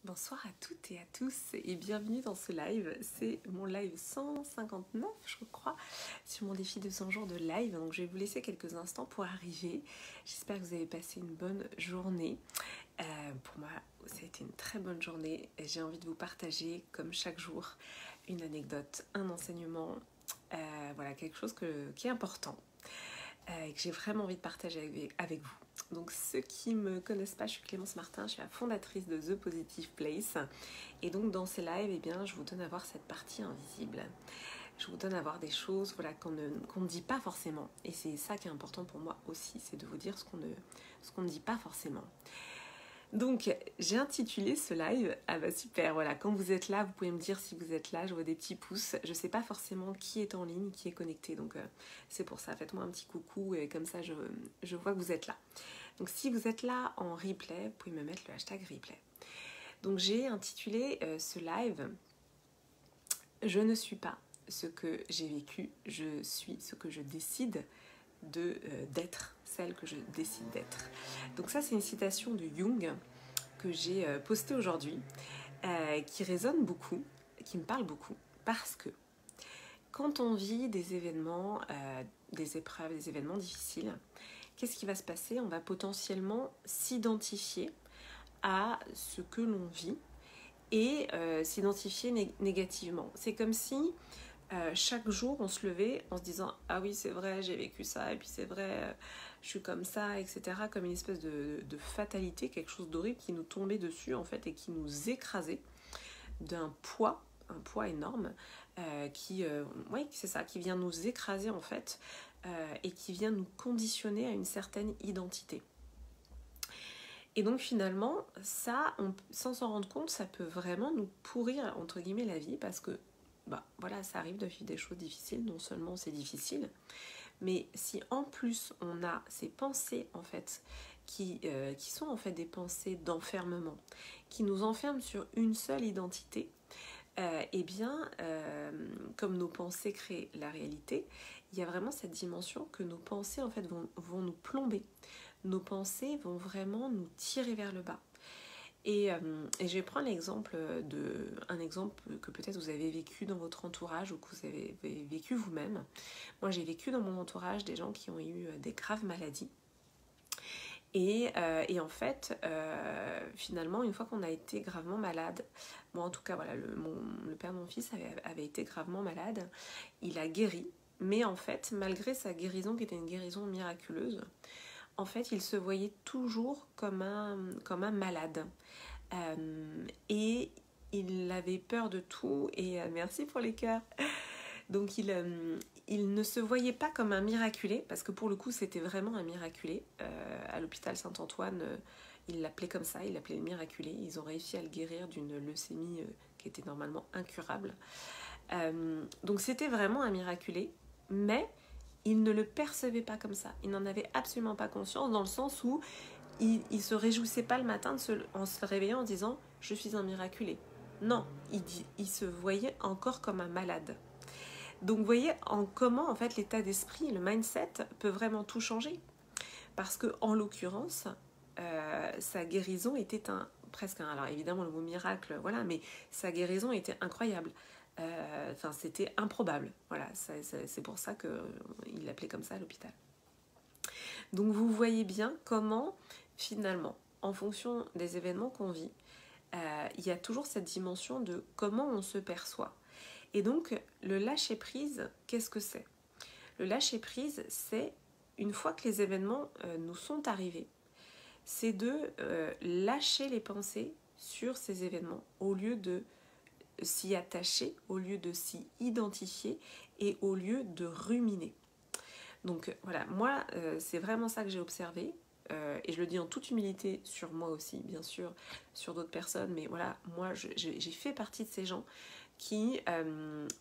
Bonsoir à toutes et à tous et bienvenue dans ce live. C'est mon live 159 je crois sur mon défi de 100 jours de live. Donc je vais vous laisser quelques instants pour arriver. J'espère que vous avez passé une bonne journée. Pour moi ça a été une très bonne journée. J'ai envie de vous partager comme chaque jour une anecdote, un enseignement, voilà quelque chose qui est important. Et que j'ai vraiment envie de partager avec vous. Donc ceux qui ne me connaissent pas, je suis Clémence Martin, je suis la fondatrice de The Positive Place. Et donc dans ces lives, eh bien, je vous donne à voir cette partie invisible. Je vous donne à voir des choses voilà, qu'on ne dit pas forcément. Et c'est ça qui est important pour moi aussi, c'est de vous dire ce qu'on ne dit pas forcément. Donc j'ai intitulé ce live, ah bah super, voilà, quand vous êtes là, vous pouvez me dire si vous êtes là, je vois des petits pouces, je sais pas forcément qui est en ligne, qui est connecté, donc c'est pour ça, faites-moi un petit coucou et comme ça je vois que vous êtes là. Donc si vous êtes là en replay, vous pouvez me mettre le hashtag replay. Donc j'ai intitulé ce live « Je ne suis pas ce que j'ai vécu, je suis ce que je décide d'être, celle que je décide d'être ». Donc ça c'est une citation de Jung que j'ai postée aujourd'hui, qui résonne beaucoup, qui me parle beaucoup, parce que quand on vit des événements, des épreuves, des événements difficiles, qu'est-ce qui va se passer? On va potentiellement s'identifier à ce que l'on vit et s'identifier négativement. C'est comme si chaque jour on se levait en se disant « Ah oui c'est vrai j'ai vécu ça et puis c'est vrai je suis comme ça etc. » comme une espèce de fatalité, quelque chose d'horrible qui nous tombait dessus en fait et qui nous écrasait d'un poids, un poids énorme oui c'est ça, qui vient nous écraser en fait et qui vient nous conditionner à une certaine identité. Et donc finalement, ça, sans s'en rendre compte, ça peut vraiment nous pourrir, entre guillemets, la vie, parce que, voilà, ça arrive de vivre des choses difficiles, non seulement c'est difficile, mais si en plus on a ces pensées, en fait, qui sont en fait des pensées d'enfermement, qui nous enferment sur une seule identité, comme nos pensées créent la réalité, il y a vraiment cette dimension que nos pensées, en fait, vont nous plomber. Nos pensées vont vraiment nous tirer vers le bas. Et je vais prendre un exemple que peut-être vous avez vécu dans votre entourage ou que vous avez vécu vous-même. Moi, j'ai vécu dans mon entourage des gens qui ont eu des graves maladies. Et en fait, finalement, une fois qu'on a été gravement malade, moi en tout cas, voilà, le père de mon fils avait été gravement malade, il a guéri, mais en fait, malgré sa guérison qui était une guérison miraculeuse, en fait, il se voyait toujours comme un malade. Et il avait peur de tout. Et merci pour les cœurs. Donc, il ne se voyait pas comme un miraculé, parce que pour le coup, c'était vraiment un miraculé. À l'hôpital Saint-Antoine, il l'appelait comme ça, il l'appelait le miraculé. Ils ont réussi à le guérir d'une leucémie qui était normalement incurable. Donc, c'était vraiment un miraculé. Mais il ne le percevait pas comme ça. Il n'en avait absolument pas conscience, dans le sens où il se réjouissait pas le matin en se réveillant en disant « je suis un miraculé ». Non, il se voyait encore comme un malade. Donc vous voyez comment en fait l'état d'esprit, le mindset peut vraiment tout changer. Parce que en l'occurrence, sa guérison était alors évidemment le mot miracle, voilà, mais sa guérison était incroyable. C'était improbable, voilà, c'est pour ça qu'il l'appelait comme ça à l'hôpital. Donc vous voyez bien comment finalement, en fonction des événements qu'on vit, il y a toujours cette dimension de comment on se perçoit. Et donc le lâcher prise, qu'est-ce que c'est? Le lâcher prise, c'est une fois que les événements nous sont arrivés, c'est de lâcher les pensées sur ces événements au lieu de s'y attacher, au lieu de s'y identifier et au lieu de ruminer. Donc voilà, moi c'est vraiment ça que j'ai observé et je le dis en toute humilité sur moi aussi, bien sûr, sur d'autres personnes, mais voilà, moi j'ai fait partie de ces gens qui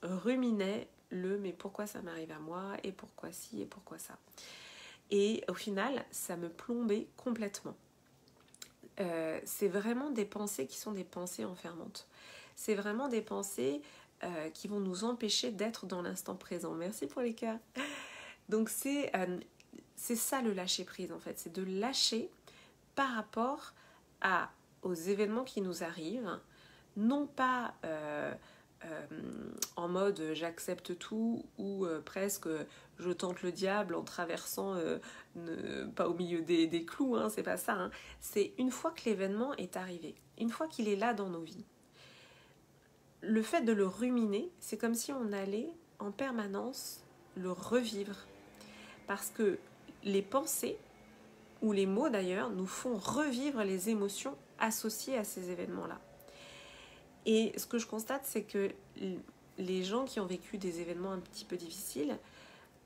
ruminaient mais pourquoi ça m'arrive à moi et pourquoi ci et pourquoi ça. Et au final, ça me plombait complètement. C'est vraiment des pensées qui sont des pensées enfermantes. C'est vraiment des pensées qui vont nous empêcher d'être dans l'instant présent. Merci pour les cœurs. Donc c'est ça le lâcher prise en fait, c'est de lâcher par rapport aux événements qui nous arrivent, non pas en mode j'accepte tout ou presque je tente le diable en traversant pas au milieu des clous, hein, c'est pas ça, hein. C'est une fois que l'événement est arrivé, une fois qu'il est là dans nos vies. Le fait de le ruminer, c'est comme si on allait en permanence le revivre. Parce que les pensées, ou les mots d'ailleurs, nous font revivre les émotions associées à ces événements-là. Et ce que je constate, c'est que les gens qui ont vécu des événements un petit peu difficiles,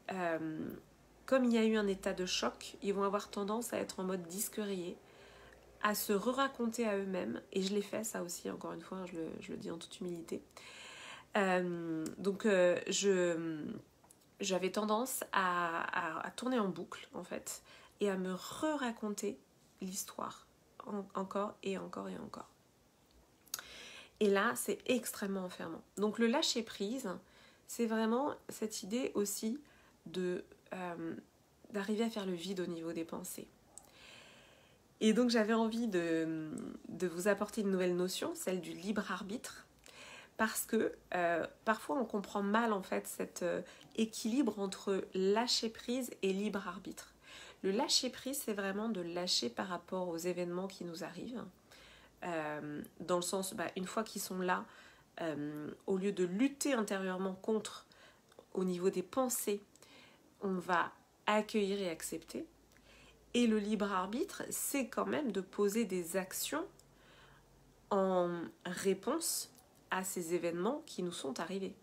comme il y a eu un état de choc, ils vont avoir tendance à être en mode disque rayé, à se re-raconter à eux-mêmes, et je l'ai fait ça aussi, encore une fois, je le dis en toute humilité. J'avais tendance à tourner en boucle, en fait, et à me re-raconter l'histoire, encore et encore et encore. Et là, c'est extrêmement enfermant. Donc le lâcher-prise, c'est vraiment cette idée aussi d'arriver à faire le vide au niveau des pensées. Et donc j'avais envie de vous apporter une nouvelle notion, celle du libre arbitre, parce que parfois on comprend mal en fait cet équilibre entre lâcher prise et libre arbitre. Le lâcher prise, c'est vraiment de lâcher par rapport aux événements qui nous arrivent, dans le sens, une fois qu'ils sont là, au lieu de lutter intérieurement contre, au niveau des pensées, on va accueillir et accepter. Et le libre arbitre, c'est quand même de poser des actions en réponse à ces événements qui nous sont arrivés.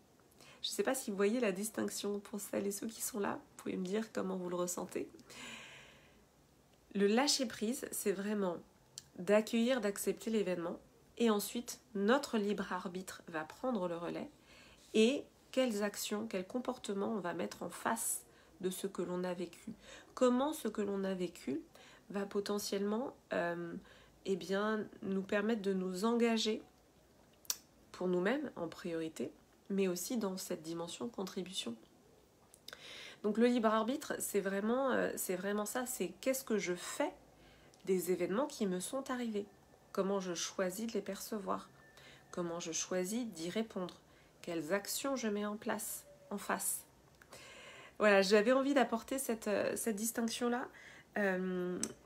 Je ne sais pas si vous voyez la distinction pour celles et ceux qui sont là. Vous pouvez me dire comment vous le ressentez. Le lâcher-prise, c'est vraiment d'accueillir, d'accepter l'événement. Et ensuite, notre libre arbitre va prendre le relais. Et quelles actions, quels comportements on va mettre en face de ce que l'on a vécu. Comment ce que l'on a vécu va potentiellement nous permettre de nous engager pour nous-mêmes en priorité, mais aussi dans cette dimension contribution. Donc le libre arbitre, c'est vraiment ça, c'est qu'est-ce que je fais des événements qui me sont arrivés, comment je choisis de les percevoir, comment je choisis d'y répondre, quelles actions je mets en place, en face. Voilà, j'avais envie d'apporter cette distinction-là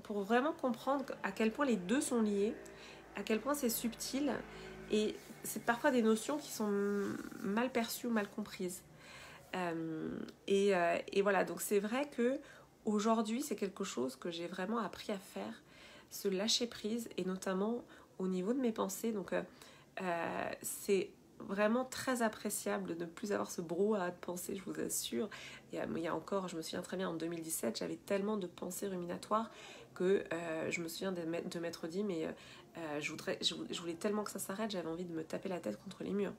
pour vraiment comprendre à quel point les deux sont liés, à quel point c'est subtil, et c'est parfois des notions qui sont mal perçues ou mal comprises. Et voilà, donc c'est vrai que aujourd'hui, c'est quelque chose que j'ai vraiment appris à faire, ce lâcher prise, et notamment au niveau de mes pensées. Donc c'est vraiment très appréciable de ne plus avoir ce brouhaha de pensée, je vous assure. Il y a encore, je me souviens très bien, en 2017, j'avais tellement de pensées ruminatoires que je me souviens de m'être dit, mais je voulais tellement que ça s'arrête, j'avais envie de me taper la tête contre les murs.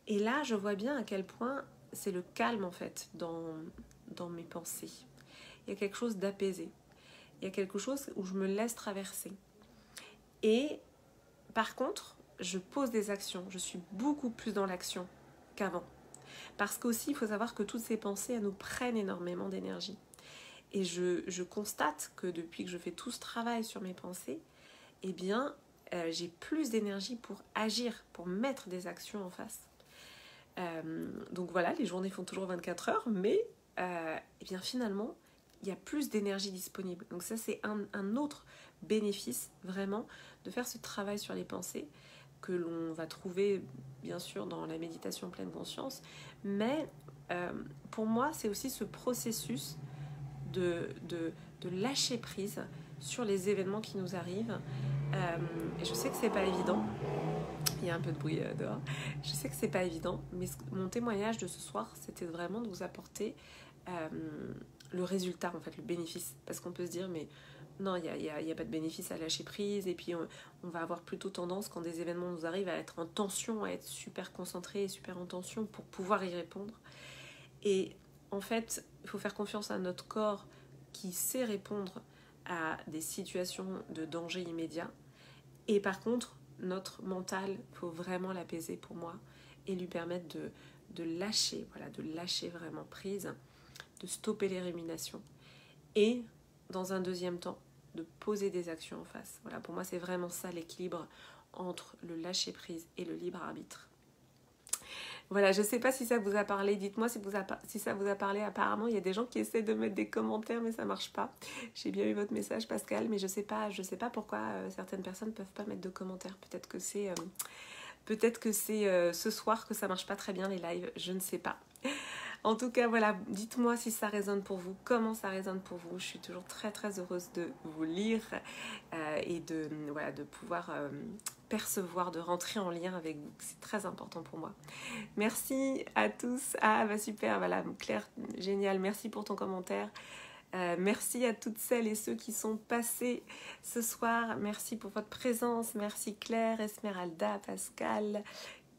Et là, je vois bien à quel point c'est le calme, en fait, dans mes pensées. Il y a quelque chose d'apaisé. Il y a quelque chose où je me laisse traverser. Et par contre, je pose des actions. Je suis beaucoup plus dans l'action qu'avant. Parce qu'aussi, il faut savoir que toutes ces pensées, elles nous prennent énormément d'énergie. Et je constate que depuis que je fais tout ce travail sur mes pensées, eh bien, j'ai plus d'énergie pour agir, pour mettre des actions en face. Donc voilà, les journées font toujours 24 heures, mais eh bien finalement, il y a plus d'énergie disponible. Donc ça, c'est un autre bénéfice, vraiment, de faire ce travail sur les pensées que l'on va trouver, bien sûr, dans la méditation pleine conscience. Mais pour moi, c'est aussi ce processus de lâcher prise sur les événements qui nous arrivent. Et je sais que c'est pas évident. Il y a un peu de bruit dehors. Je sais que c'est pas évident, mais mon témoignage de ce soir, c'était vraiment de vous apporter le résultat, en fait, le bénéfice. Parce qu'on peut se dire, mais non, il y a pas de bénéfice à lâcher prise, et puis on va avoir plutôt tendance, quand des événements nous arrivent, à être en tension, à être super concentré et super en tension pour pouvoir y répondre. Et en fait, il faut faire confiance à notre corps qui sait répondre à des situations de danger immédiat. Et par contre, notre mental, il faut vraiment l'apaiser pour moi et lui permettre de lâcher, voilà, de lâcher vraiment prise, de stopper les ruminations. Et dans un deuxième temps, de poser des actions en face. Voilà, pour moi c'est vraiment ça l'équilibre entre le lâcher prise et le libre arbitre. Voilà, je ne sais pas si ça vous a parlé, dites-moi si ça vous a parlé. Apparemment, il y a des gens qui essaient de mettre des commentaires, mais ça ne marche pas. J'ai bien eu votre message, Pascal, mais je sais pas pourquoi certaines personnes ne peuvent pas mettre de commentaires. Peut-être que c'est ce soir que ça ne marche pas très bien les lives, je ne sais pas. En tout cas, voilà, dites-moi si ça résonne pour vous, comment ça résonne pour vous. Je suis toujours très très heureuse de vous lire et de pouvoir percevoir, de rentrer en lien avec vous. C'est très important pour moi. Merci à tous. Ah bah super, voilà, Claire, génial, merci pour ton commentaire. Merci à toutes celles et ceux qui sont passés ce soir. Merci pour votre présence. Merci Claire, Esmeralda, Pascal,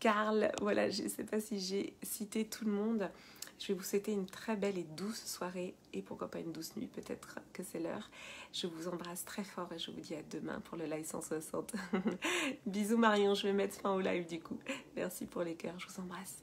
Karl. Voilà, je ne sais pas si j'ai cité tout le monde. Je vais vous souhaiter une très belle et douce soirée et pourquoi pas une douce nuit, peut-être que c'est l'heure. Je vous embrasse très fort et je vous dis à demain pour le live 160. Bisous Marion, je vais mettre fin au live du coup. Merci pour les cœurs, je vous embrasse.